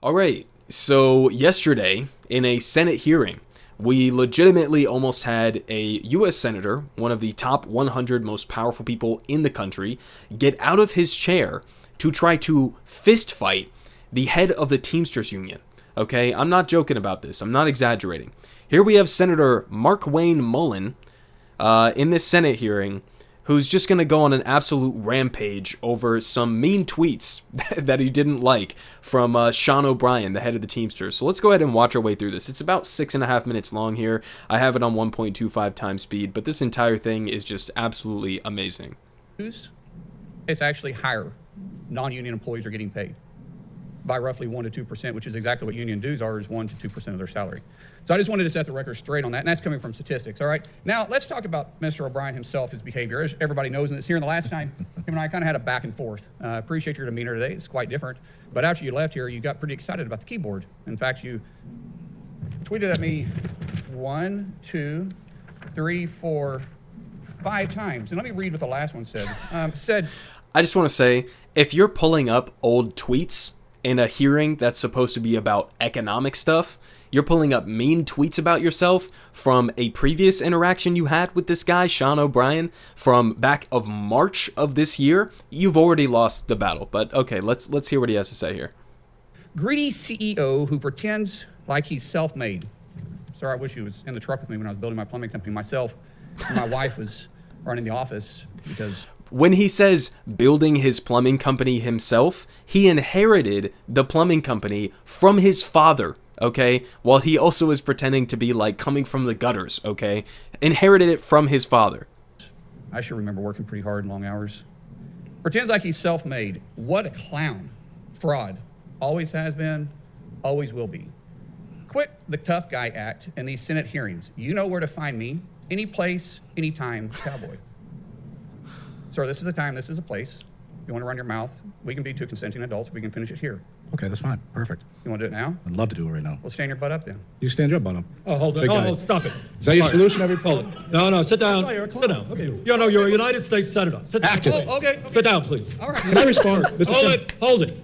All right, so yesterday in a Senate hearing, we legitimately almost had a U.S. Senator, one of the top 100 most powerful people in the country, get out of his chair to try to fist fight the head of the Teamsters Union. Okay, I'm not joking about this. I'm not exaggerating. Here we have Senator Mark Wayne Mullen in this Senate hearing, who's just going to go on an absolute rampage over some mean tweets that he didn't like from Sean O'Brien, the head of the Teamsters. So let's go ahead and watch our way through this. It's about 6.5 minutes long here. I have it on 1.25 times speed, but this entire thing is just absolutely amazing. It's actually higher. Non-union employees are getting paid by roughly 1 to 2%, which is exactly what union dues are, is 1 to 2% of their salary. So I just wanted to set the record straight on that, and that's coming from statistics, all right? Now, let's talk about Mr. O'Brien himself, his behavior. As everybody knows, and it's here, and the last time, him and I kind of had a back and forth. Appreciate your demeanor today. It's quite different. But after you left here, you got pretty excited about the keyboard. In fact, you tweeted at me 1, 2, 3, 4, 5 times. And let me read what the last one said. I just want to say, if you're pulling up old tweets in a hearing that's supposed to be about economic stuff, you're pulling up mean tweets about yourself from a previous interaction you had with this guy, Sean O'Brien, from back of March of this year, you've already lost the battle. But okay, let's hear what he has to say here. Greedy CEO who pretends like he's self-made. Sorry, I wish he was in the truck with me when I was building my plumbing company myself. My wife was running the office because... When he says building his plumbing company himself, he inherited the plumbing company from his father, okay? While he also is pretending to be like coming from the gutters, okay? Inherited it from his father. I sure remember working pretty hard and long hours. Pretends like he's self-made. What a clown. Fraud. Always has been, always will be. Quit the tough guy act in these Senate hearings. You know where to find me. Any place, anytime, cowboy. Sir, this is a time, this is a place. You want to run your mouth, we can be two consenting adults, we can finish it here. Okay, that's fine. Perfect. You want to do it now? I'd love to do it right now. Well, stand your butt up then. You stand your butt up. Oh, hold on. Big guy. Oh, stop it. Is that your solution every Hold it. No, sit down. Sit down. Okay. You know, you're a United States Senator. Sit down. Actively. Oh, okay. Sit down, please. All right. Can I respond? Mr. Hold Senator? it. Hold it.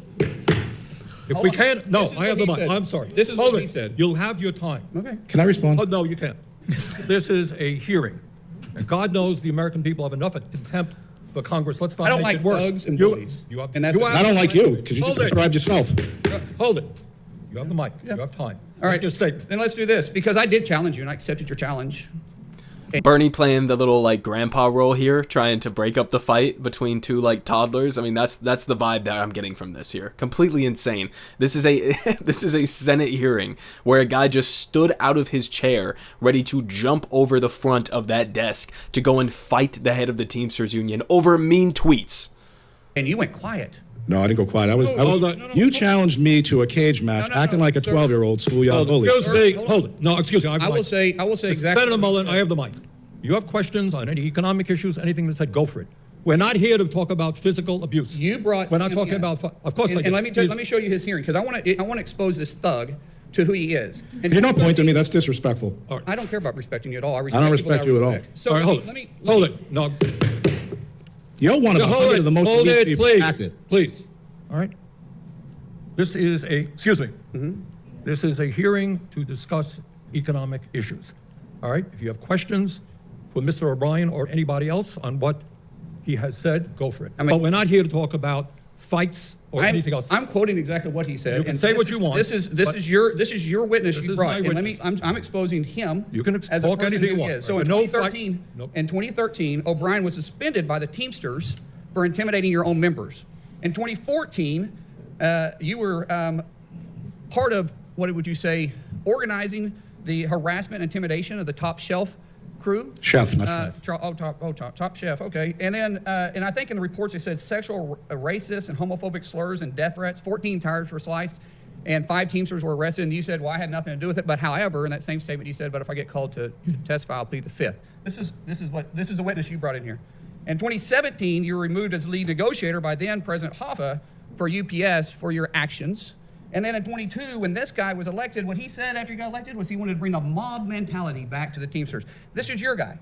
If Hold we on. can't, no, This is I have what the he mic. said. I'm sorry. This is Hold what it. he said. You'll have your time. Okay. Can I respond? Oh, no, you can't. This is a hearing. And God knows the American people have enough contempt for Congress. Let's not I don't make like it worse. thugs and bullies. You have, And that's you what- have I don't the like mic. you, because you Hold just it. described yourself. Hold it. You have the mic. Yeah. You have time. All right. Make your statement. Then let's do this, because I did challenge you and I accepted your challenge. Bernie playing the little like grandpa role here, trying to break up the fight between two like toddlers. I mean, that's the vibe that I'm getting from this here. Completely insane. This is a this is a Senate hearing where a guy just stood out of his chair, ready to jump over the front of that desk to go and fight the head of the Teamsters Union over mean tweets. And you went quiet. No, I didn't go quiet. Hold on. You challenged me to a cage match, No, acting like a sir. 12-year-old schoolyard bully. Excuse me. Hold on. Hold it. No, excuse me. I will say exactly. Senator what you Mullen, said. I have the mic. You have questions on any economic issues, anything that said, go for it. We're not here to talk about physical abuse. You brought. We're not him talking in. about. Of course, And let me show you his hearing, because I want to expose this thug to who he is. And You're not pointing at me. That's disrespectful. I don't care about respecting you at all. I don't respect you at all. So All right, hold let me. it. Hold it. No. You're one of Hold 100 it. of the most Hold elite it, people please. acted. Please. All right. This is a. Excuse me. This is a hearing to discuss economic issues. All right. If you have questions for Mr. O'Brien or anybody else on what he has said, go for it. But we're not here to talk about fights or anything else. I'm quoting exactly what he said. You can and say this what is- you want, This is but- your witness This you is brought. my And witness. I'm exposing him. You can as a talk person anything who you want. is. So in No fight- 2013, Nope. in 2013, O'Brien was suspended by the Teamsters for intimidating your own members. In 2014, you were part of, what would you say, organizing the harassment, intimidation of the Top Shelf crew. Chef, not chef. Top Chef, okay. And then, and I think in the reports they said sexual, racist, and homophobic slurs and death threats. 14 tires were sliced, and 5 Teamsters were arrested. And you said, well, I had nothing to do with it. But however, in that same statement, you said, but if I get called to testify, I'll plead the 5th. This is a witness you brought in here. In 2017, you were removed as lead negotiator by then President Hoffa for UPS for your actions. And then in 22, when this guy was elected, what he said after he got elected was he wanted to bring the mob mentality back to the Teamsters. This is your guy.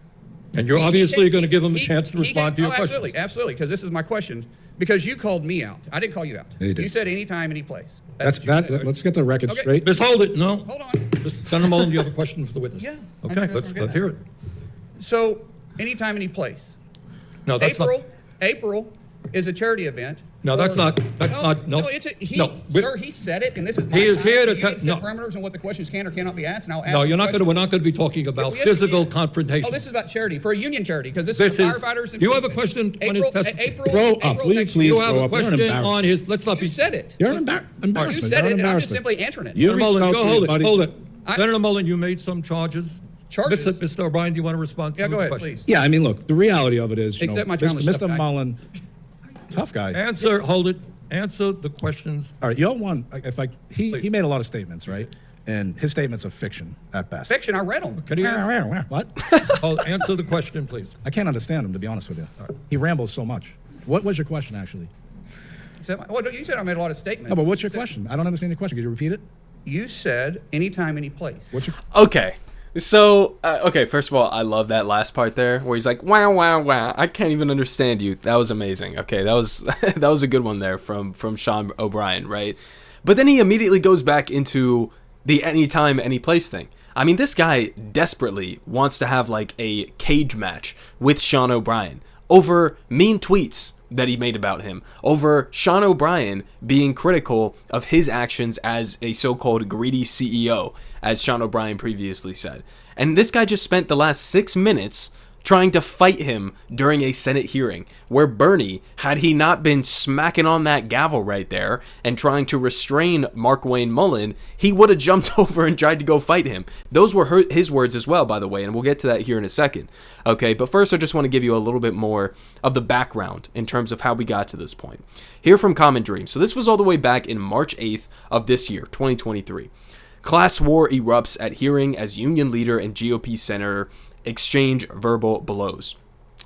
And you're obviously going to give him a chance to respond to your questions. Absolutely, because this is my question. Because you called me out. I didn't call you out. Yeah, you did. You said anytime, any place. That's what you that. said. Let's get the record Okay. straight. Ms. Hold it, no. Hold on. Senator Mullen, do you have a question for the witness? Yeah. Okay, let's hear it. So, anytime, any place. No, that's not. April is a charity event. No, that's Or- not. That's not. No. it's a, he, no. sir, he said it, and this is my He is time. here to You tell- need set no. parameters on what the questions can or cannot be asked, and I'll ask No, the you're not going to. question. We're not going to be talking about Yes, physical we can. confrontation. Oh, this is about charity for a union charity because this This is is- for firefighters. And you have a policemen. question on his testimony? April, Grow up, April will you next please? year. you have grow a up. You're an question embarrassment. on his. Let's not You be. said it. You're an You embarrassment. said You're it, an and I'm just embarrassment. simply answering it. You Senator Mullen, reached out go to hold me, it. buddy. Hold it. I- Senator Mullen, you made some charges. Charges? Mr. O'Brien, do you want to respond to Yeah, go the ahead, question? please. Yeah, I mean, look, the reality of it is, Accept my challenge, tough Mr. guy. Mullen, tough guy. Answer. Hold it. Answer the questions. All right, y'all won. He made a lot of statements, right? And his statements are fiction at best. Fiction, I read them. Can you answer? What? Answer the question, please. I can't understand him, to be honest with you. He rambles so much. What was your question, actually? Well, you said I made a lot of statements. No, but what's your question? I don't understand your question. Could you repeat it? You said anytime, any place. What's your? Okay. So, okay, first of all, I love that last part there where he's like, wow, wow, wow, I can't even understand you. That was amazing. Okay, that was that was a good one there from Sean O'Brien, right? But then he immediately goes back into the anytime, any place thing. I mean, this guy desperately wants to have like a cage match with Sean O'Brien over mean tweets that he made about him, over Sean O'Brien being critical of his actions as a so-called greedy CEO, as Sean O'Brien previously said. And this guy just spent the last 6 minutes trying to fight him during a Senate hearing, where Bernie, had he not been smacking on that gavel right there and trying to restrain Markwayne Mullin, he would have jumped over and tried to go fight him. Those were his words as well, by the way, and we'll get to that here in a second. Okay, but first I just want to give you a little bit more of the background in terms of how we got to this point. Here from Common Dream. So this was all the way back in March 8th of this year, 2023. Class war erupts at hearing as union leader and GOP senator exchange verbal blows.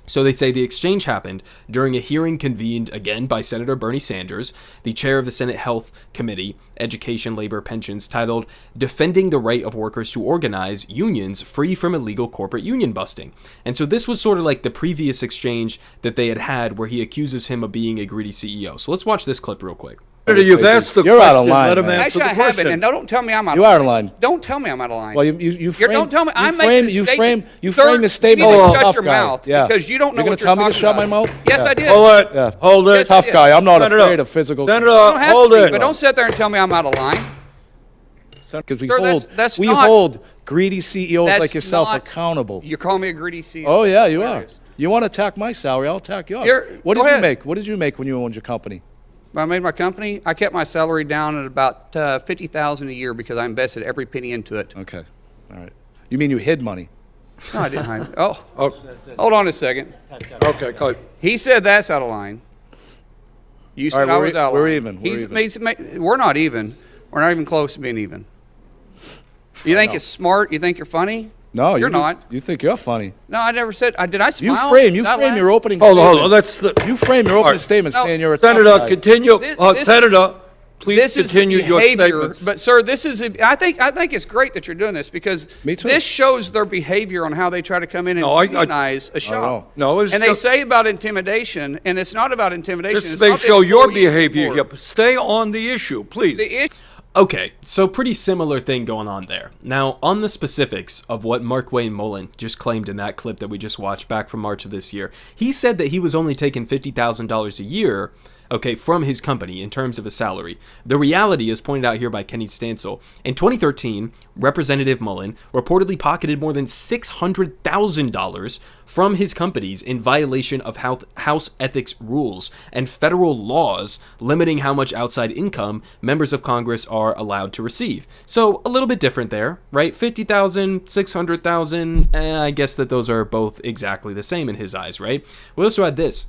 So they say the exchange happened during a hearing convened again by Senator Bernie Sanders, the chair of the Senate Health Committee, Education, Labor, Pensions, titled Defending the Right of Workers to Organize Unions Free from Illegal Corporate Union Busting. And so this was sort of like the previous exchange that they had where he accuses him of being a greedy CEO. So let's watch this clip real quick. You've asked the You're question. out of line, Let him man. answer Actually, the I haven't, question. and don't tell me I'm out You of line. are out of line. Don't tell me I'm out of line. Well, you frame. Don't tell me. You I'm frame. making a You statement. frame. You Sir, frame the statement you need like to a shut tough your guy. mouth Yeah. because you don't know You're what gonna tell me to talking shut my about. mouth? Yes, Yeah. I did. Hold it. Yeah. Hold it. Yes, I Tough did. guy. I'm not Senator, afraid of physical. You Senator, don't have hold to be, it. but don't sit there and tell me I'm out of line. Because we Sir, that's- hold that's we not- hold greedy CEOs That's like yourself not- accountable. You call me a greedy CEO. Oh yeah, you There are. it is. You want to attack my salary? I'll attack yours. What Go did you ahead. make? What did you make when you owned your company? When I made my company, I kept my salary down at about $50,000 a year because I invested every penny into it. Okay, all right. You mean you hid money? No, I didn't hide it. Oh, hold on a second. Okay, go. He said that's out of line. You said All right, I we're was e- out of we're line. even, we're even. We're not even. We're not even close to being even. You think it's smart? You think you're funny? No, You're not. You think you're funny? No, I never said. Did I You smile? frame Did I laugh? your opening Hold statement. on. That's the. You frame your All opening right. statement No, saying you're a tough Senator, guy. continue. This- Senator, please This continue is your behavior, statements. but sir, this is. I think it's great that you're doing this because Me too. this shows their behavior on how they try to come in and No, I- demonize a shop. No, it's and they just- say about intimidation, and it's not about intimidation. This it's may not the show your employees behavior anymore. here. But stay on the issue, please. The issue. Okay, so pretty similar thing going on there. Now, on the specifics of what Markwayne Mullin just claimed in that clip that we just watched back from March of this year, he said that he was only taking $50,000 a year, okay, from his company in terms of a salary. The reality is pointed out here by Kenny Stansel. In 2013, Representative Mullin reportedly pocketed more than $600,000 from his companies in violation of House ethics rules and federal laws limiting how much outside income members of Congress are allowed to receive. So a little bit different there, right? 50,000, 600,000, I guess that those are both exactly the same in his eyes, right? We also had this.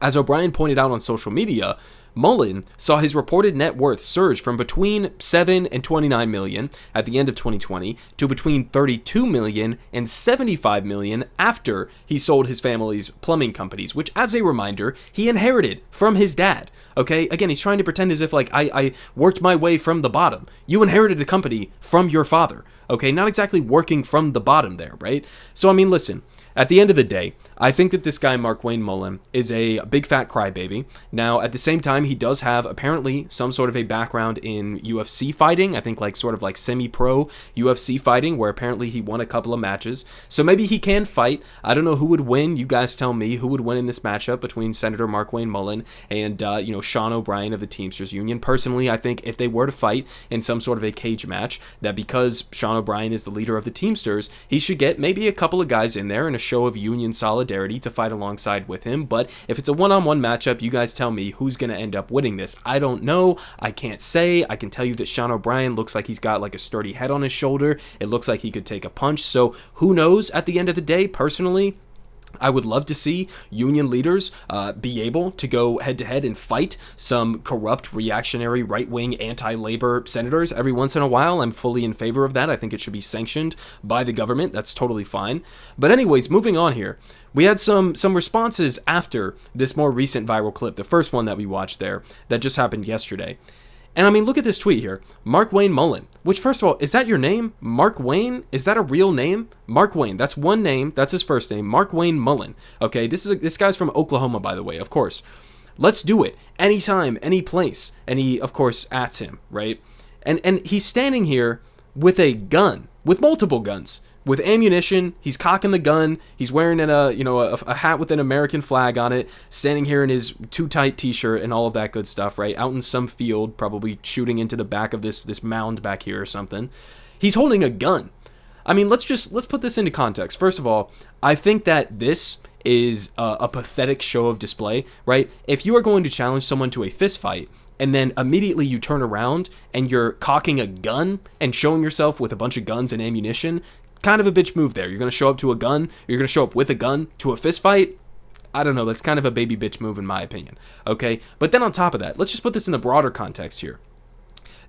As O'Brien pointed out on social media, Mullin saw his reported net worth surge from between 7 and 29 million at the end of 2020 to between 32 million and 75 million after he sold his family's plumbing companies, which, as a reminder, he inherited from his dad. Okay, again, he's trying to pretend as if like I worked my way from the bottom. You inherited the company from your father. Okay, not exactly working from the bottom there, right? So I mean, listen. At the end of the day, I think that this guy, Markwayne Mullin, is a big fat crybaby. Now, at the same time, he does have apparently some sort of a background in UFC fighting. I think like sort of like semi-pro UFC fighting, where apparently he won a couple of matches. So maybe he can fight. I don't know who would win. You guys tell me who would win in this matchup between Senator Markwayne Mullin and, Sean O'Brien of the Teamsters Union. Personally, I think if they were to fight in some sort of a cage match, that because Sean O'Brien is the leader of the Teamsters, he should get maybe a couple of guys in there and a show of union solidarity to fight alongside with him. But if it's a one-on-one matchup, you guys tell me who's going to end up winning this. I don't know. I can't say. I can tell you that Sean O'Brien looks like he's got like a sturdy head on his shoulder. It looks like he could take a punch. So who knows at the end of the day, personally, I would love to see union leaders be able to go head-to-head and fight some corrupt, reactionary, right-wing, anti-labor senators every once in a while. I'm fully in favor of that. I think it should be sanctioned by the government. That's totally fine. But anyways, moving on here. We had some responses after this more recent viral clip, the first one that we watched there, that just happened yesterday. And I mean, look at this tweet here. Markwayne Mullin, which first of all, is that your name? Mark Wayne? Is that a real name? Markwayne, that's one name. That's his first name. Markwayne Mullin. Okay, this guy's from Oklahoma, by the way, of course. Let's do it. Anytime, any place. And he, of course, ats him, right? And he's standing here with a gun, with multiple guns. With ammunition, he's cocking the gun. He's wearing a hat with an American flag on it, standing here in his too tight t-shirt and all of that good stuff, right? Out in some field, probably shooting into the back of this mound back here or something. He's holding a gun. I mean, let's put this into context. First of all, I think that this is a pathetic show of display, right? If you are going to challenge someone to a fist fight, and then immediately you turn around and you're cocking a gun and showing yourself with a bunch of guns and ammunition, kind of a bitch move there. You're going to show up to a gun. You're going to show up with a gun to a fist fight. I don't know. That's kind of a baby bitch move in my opinion. Okay. But then on top of that, let's just put this in the broader context here.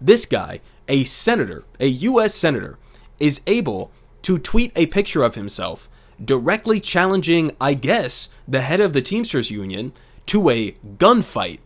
This guy, a senator, a U.S. senator, is able to tweet a picture of himself directly challenging, I guess, the head of the Teamsters Union to a gunfight,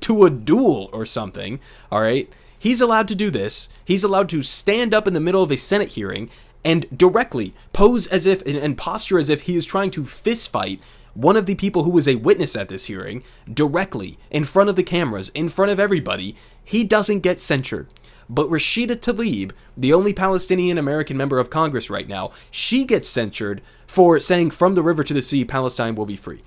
to a duel or something. All right. He's allowed to do this. He's allowed to stand up in the middle of a Senate hearing and directly pose as if and posture as if he is trying to fist fight one of the people who was a witness at this hearing directly in front of the cameras, in front of everybody. He doesn't get censured. But Rashida Tlaib, the only Palestinian American member of Congress right now, she gets censured for saying from the river to the sea, Palestine will be free.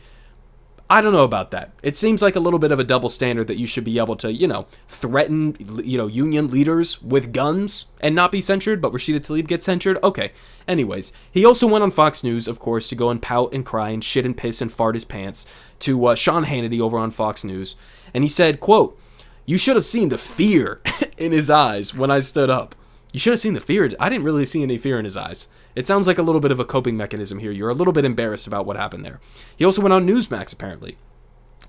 I don't know about that. It seems like a little bit of a double standard that you should be able to, threaten, union leaders with guns and not be censured, but Rashida Tlaib gets censured? Okay. Anyways, he also went on Fox News, of course, to go and pout and cry and shit and piss and fart his pants to Sean Hannity over on Fox News. And he said, quote, "You should have seen the fear in his eyes when I stood up." You should have seen the fear. I didn't really see any fear in his eyes. It sounds like a little bit of a coping mechanism here. You're a little bit embarrassed about what happened there. He also went on Newsmax, apparently.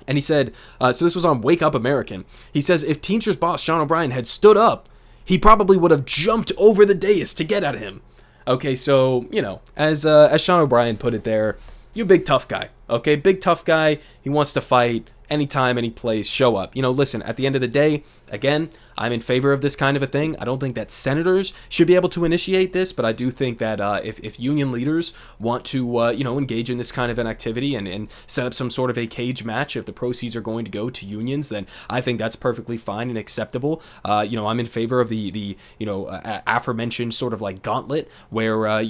And he said, so this was on Wake Up American. He says, if Teamsters boss Sean O'Brien had stood up, he probably would have jumped over the dais to get at him. Okay, so, as Sean O'Brien put it there, you big tough guy. Okay, big tough guy. He wants to fight. Anytime, any place, show up. Listen, at the end of the day, again, I'm in favor of this kind of a thing. I don't think that senators should be able to initiate this, but I do think that if union leaders want to, engage in this kind of an activity and set up some sort of a cage match, if the proceeds are going to go to unions, then I think that's perfectly fine and acceptable. I'm in favor of the aforementioned sort of like gauntlet where,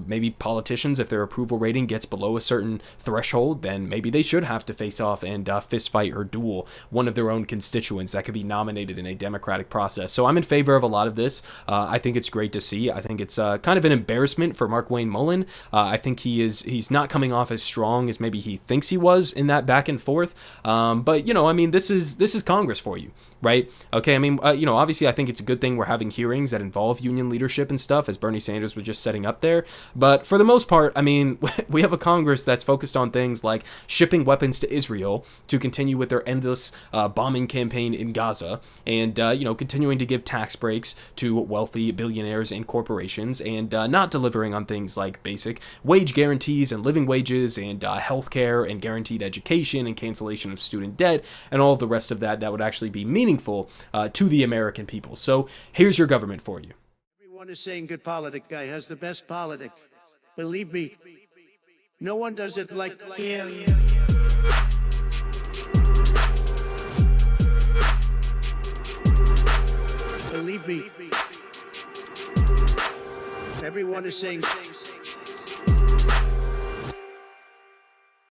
maybe politicians, if their approval rating gets below a certain threshold, then maybe they should have to face off and fist fight or duel one of their own constituents that could be nominated in a democratic process. So I'm in favor of a lot of this. I think it's great to see. I think it's kind of an embarrassment for Markwayne Mullin. I think he's not coming off as strong as maybe he thinks he was in that back and forth. But this is Congress for you, right? Okay, obviously I think it's a good thing we're having hearings that involve union leadership and stuff, as Bernie Sanders was just setting up there. But for the most part, we have a Congress that's focused on things like shipping weapons to Israel to continue with their endless bombing campaign in Gaza, and continuing to give tax breaks to wealthy billionaires and corporations, and not delivering on things like basic wage guarantees and living wages and healthcare and guaranteed education and cancellation of student debt and all of the rest of that would actually be meaningful to the American people. So here's your government for you. Everyone is saying good politic guy has the best politic. Believe me, No one does it like him. Believe me. Everyone is saying